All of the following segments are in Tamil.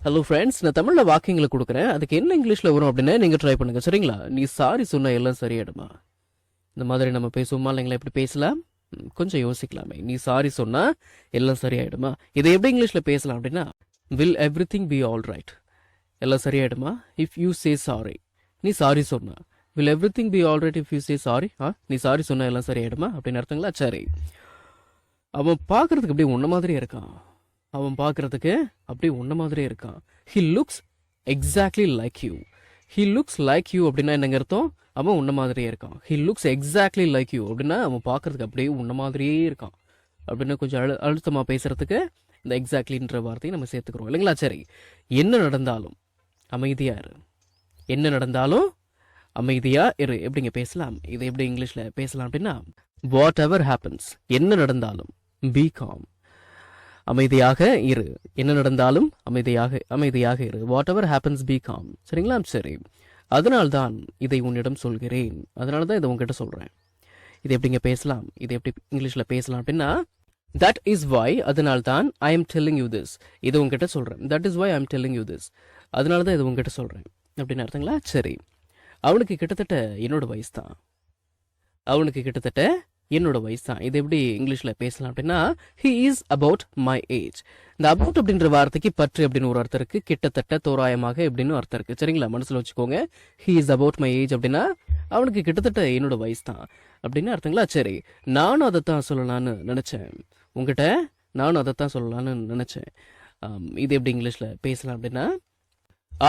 ஹலோ ஃப்ரெண்ட்ஸ், நான் தமிழில் வாக்கியங்களை கொடுக்குறேன். அதுக்கு என்ன இங்கிலீஷில் வரும் அப்படின்னு நீங்கள் ட்ரை பண்ணுங்கள், சரிங்களா? நீ சாரி சொன்ன எல்லாம் சரியாயிடுமா? இந்த மாதிரி நம்ம பேசுவோமா இல்லைங்களா? எப்படி பேசலாம்? கொஞ்சம் யோசிக்கலாமே. நீ சாரி சொன்னால் எல்லாம் சரியாயிடுமா? இதை எப்படி இங்கிலீஷில் பேசலாம் அப்படின்னா, will every thing B all right? எல்லாம் சரியாயிடுமா இஃப் யூ சே சாரி. நீ சாரி சொன்னா will every thing B all right if you say sorry. நீ சாரி சொன்னால் எல்லாம் சரியாயிடுமா அப்படின்னு அர்த்தங்களா? சரி, அவன் பார்க்கறதுக்கு அப்படியே உன்ன மாதிரியே இருக்கான். அவன் பார்க்கறதுக்கு அப்படியே உன்ன மாதிரியே இருக்கான். He looks exactly like you. He looks like you அப்படின்னா என்னங்க அர்த்தம்? அவன் உன்ன மாதிரியே இருக்கான். He looks exactly like you அப்படின்னா அவன் பார்க்கறதுக்கு அப்படியே உன்ன மாதிரியே இருக்கான் அப்படின்னு கொஞ்சம் அழுத்தமாக பேசுறதுக்கு இந்த எக்ஸாக்ட்லின்ற வார்த்தையை நம்ம சேர்த்துக்கிறோம் இல்லைங்களா? சரி, என்ன நடந்தாலும் அமைதியா இரு. என்ன நடந்தாலும் அமைதியா இரு. எப்படிங்க பேசலாம்? இதை எப்படி இங்கிலீஷில் பேசலாம் அப்படின்னா, வாட் எவர் ஹேப்பன்ஸ், என்ன நடந்தாலும் பி காம், அமைதியாக இரு. என்ன நடந்தாலும் அமைதியாக இரு. Whatever happens be calm. சரிங்களா? சரி, அதனால்தான் இதை உன்னிடம் சொல்கிறேன். அதனால தான் இதை உங்ககிட்ட சொல்கிறேன். இது எப்படிங்க பேசலாம்? இது எப்படி இங்கிலீஷில் பேசலாம் அப்படின்னா, தட் இஸ் வை, அதனால்தான் I am telling you this, இது உங்ககிட்ட சொல்கிறேன். That is why I am telling you this, அதனால தான் இது உங்ககிட்ட சொல்கிறேன் அப்படின்னு அர்த்தங்களா? சரி, அவனுக்கு கிட்டத்தட்ட என்னோட வயசு தான். அவனுக்கு கிட்டத்தட்ட என்னோட வயசு தான். இது எப்படி இங்கிலீஷில் பேசலாம் அப்படின்னா, he is about my age. இந்த அபவுட் அப்படின்ற வார்த்தைக்கு பற்று அப்படின்னு ஒரு அர்த்தம் இருக்கு, கிட்டத்தட்ட தோராயமாக எப்படின்னு அர்த்தம் இருக்கு. சரிங்களா? மனசில் வச்சுக்கோங்க. He is about my age அப்படின்னா அவனுக்கு கிட்டத்தட்ட என்னோட வயசு தான் அப்படின்னு அர்த்தங்களா? சரி, நானும் அதைத்தான் சொல்லலான்னு நினைச்சேன். உங்ககிட்ட நானும் அதைத்தான் சொல்லலான்னு நினைச்சேன். இது எப்படி இங்கிலீஷில் பேசலாம் அப்படின்னா,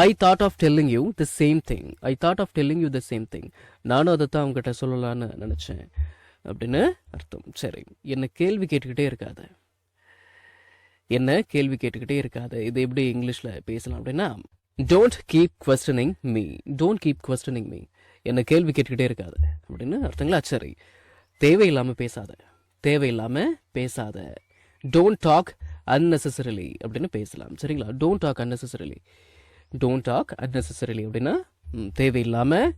I thought of telling you the same thing. I thought of telling you the same thing. நானும் அதைத்தான் உங்ககிட்ட சொல்லலான்னு நினைச்சேன் அப்படின்னு அர்த்தம். சரி, என்ன கேள்வி கேட்டுக்கிட்டே இருக்காது. என்ன கேள்வி கேட்டுக்கிட்டே இருக்காது. இது எப்படி இங்கிலீஷில் பேசலாம் அப்படின்னா, don't keep questioning me. Don't keep questioning me. என்ன கேள்வி கேட்டுக்கிட்டே இருக்காது அப்படின்னு அர்த்தங்களா? சரி, தேவையில்லாமல் பேசாத. தேவையில்லாமல் பேசாத. டோன்ட் டாக் அன்னெசரிலி அப்படின்னு பேசலாம். சரிங்களா? Don't talk unnecessarily. Don't talk unnecessarily அப்படின்னா தேவையில்லாமல்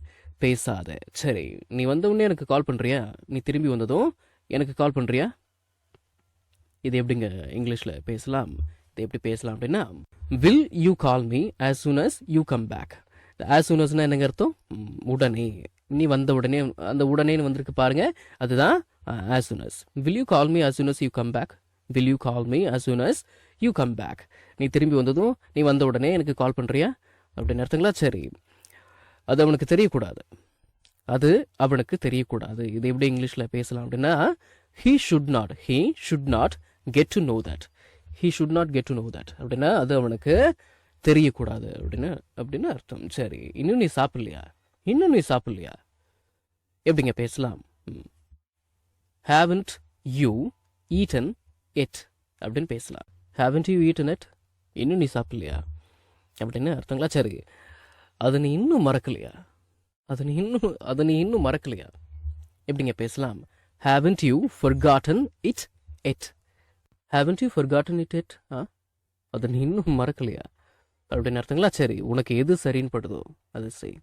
பேசாத. சரி, நீ வந்த உடனே எனக்கு கால் பண்ணுறியா? நீ திரும்பி வந்ததும் எனக்கு கால் பண்ணுறியா? இது எப்படிங்க இங்கிலீஷில் பேசலாம்? இது எப்படி பேசலாம் அப்படின்னா, will you call me as soon as you come back. As soon அஸ்னா என்னங்க அர்த்தம்? உடனே. நீ வந்த உடனே, அந்த உடனேன்னு வந்திருக்கு பாருங்க, அதுதான் as soon as. Will you call me as soon as you come back. Will you call me as soon as you come back. நீ திரும்பி வந்ததும் நீ வந்த உடனே எனக்கு கால் பண்ணுறியா அப்படின்னு அர்த்தங்களா? சரி, அது அவனுக்கு தெரியக்கூடாது. அது அவனுக்கு தெரியக்கூடாது. இது எப்படி இங்கிலீஷில் பேசலாம் அப்படின்னா, he should not get to know that. he should not get to know that அப்படின்னா அது அவனுக்கு தெரியக்கூடாது அப்படின்னு அர்த்தம். சரி, இன்னும் நீ சாப்பிடலையா எப்படிங்க பேசலாம்? haven't you eaten it அப்படின்னு பேசலாம். haven't you eaten it? இன்னும் நீ சாப்பிடலையா அப்படின்னு அர்த்தங்களா? சரி, அதை நீ இன்னும் மறக்கலையா? அதை நீ இன்னும் மறக்கலையா எப்படிங்க பேசலாம்? haven't you forgotten it yet? haven't you forgotten it yet? அதை நீ இன்னும் மறக்கலையா அப்படின்னு அர்த்தங்களா? சரி, உனக்கு எது சரின்னு படுதோ அதை செய்.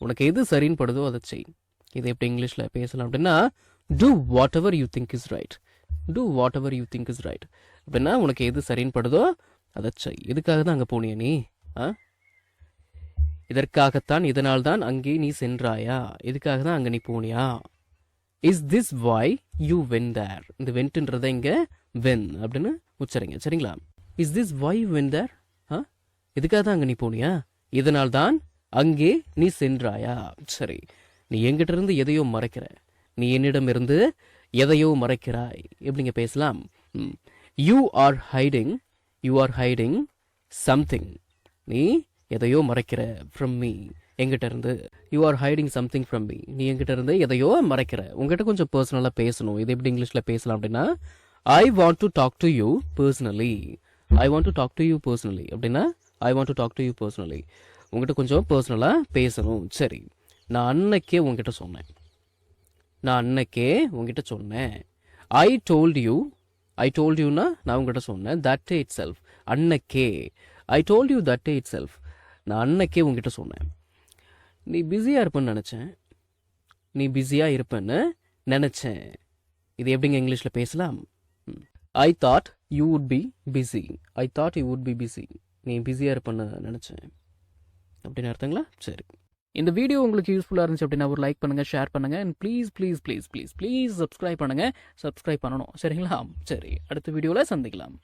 உனக்கு எது சரின்னு படுதோ அதை செய். இதை எப்படி இங்கிலீஷில் பேசலாம் அப்படின்னா, do whatever you think is right. do whatever you think is right அப்படின்னா உனக்கு எது சரின்னு படுதோ அதை செய். எதுக்காக தான் அங்கே போனியா நீ? இதற்காகத்தான், இதனால்தான் அங்கே நீ சென்றாயா? எதுக்காக தான் அங்கே நீ போனியா? Is this why you went there. இந்த வென்ட்ன்றதை இங்கே வென் அப்படின்னு உச்சரிங்க. சரிங்களா? Is this why you went there. எதுக்காக தான் அங்கே நீ போனியா? இதனால்தான் அங்கே நீ சென்றாயா? சரி, நீ எங்கிட்ட இருந்து எதையோ மறைக்கிற. நீ என்னிடம் இருந்து எதையோ மறைக்கிறாய். எப்படிங்க பேசலாம்? You are hiding something. நீ எதையோ மறைக்கிற ஃப்ரம் மீ, எங்கிட்ட இருந்து. You are hiding something from me. நீ எங்கிட்ட இருந்து எதையோ மறைக்கிற. உங்ககிட்ட கொஞ்சம் பர்சனலாக பேசணும். இது எப்படி இங்கிலீஷில் பேசலாம் அப்படின்னா, I want to talk to you personally. I want to talk to you personally அப்படின்னா I want to talk to you personally. உங்ககிட்ட கொஞ்சம் பர்சனலாக பேசணும். சரி, நான் அன்னைக்கே உங்ககிட்ட சொன்னேன். ஐ டோல்ட் யூனா நான் உங்ககிட்ட சொன்னேன். That day itself. அன்னைக்கே. I told you that day itself. நான் அன்னைக்கே உங்ககிட்ட சொன்னேன். நீ பிஸியாக இருப்பேன்னு நினச்சேன். இது எப்படிங்க இங்கிலீஷில் பேசலாம்? I thought you would be busy. நீ பிஸியாக இருப்பேன்னு நினச்சேன் அப்படின்னு அர்த்தங்களா? சரி. இந்த வீடியோ உங்களுக்கு யூஸ்ஃபுல்லாக இருந்துச்சு அப்படின்னா ஒரு லைக் பண்ணுங்கள், ஷேர் பண்ணுங்கள், and please please please please please subscribe பண்ணுங்கள். சப்ஸ்கிரைப் பண்ணணும், சரிங்களா? சரி, அடுத்த வீடியோவில் சந்திக்கலாம்.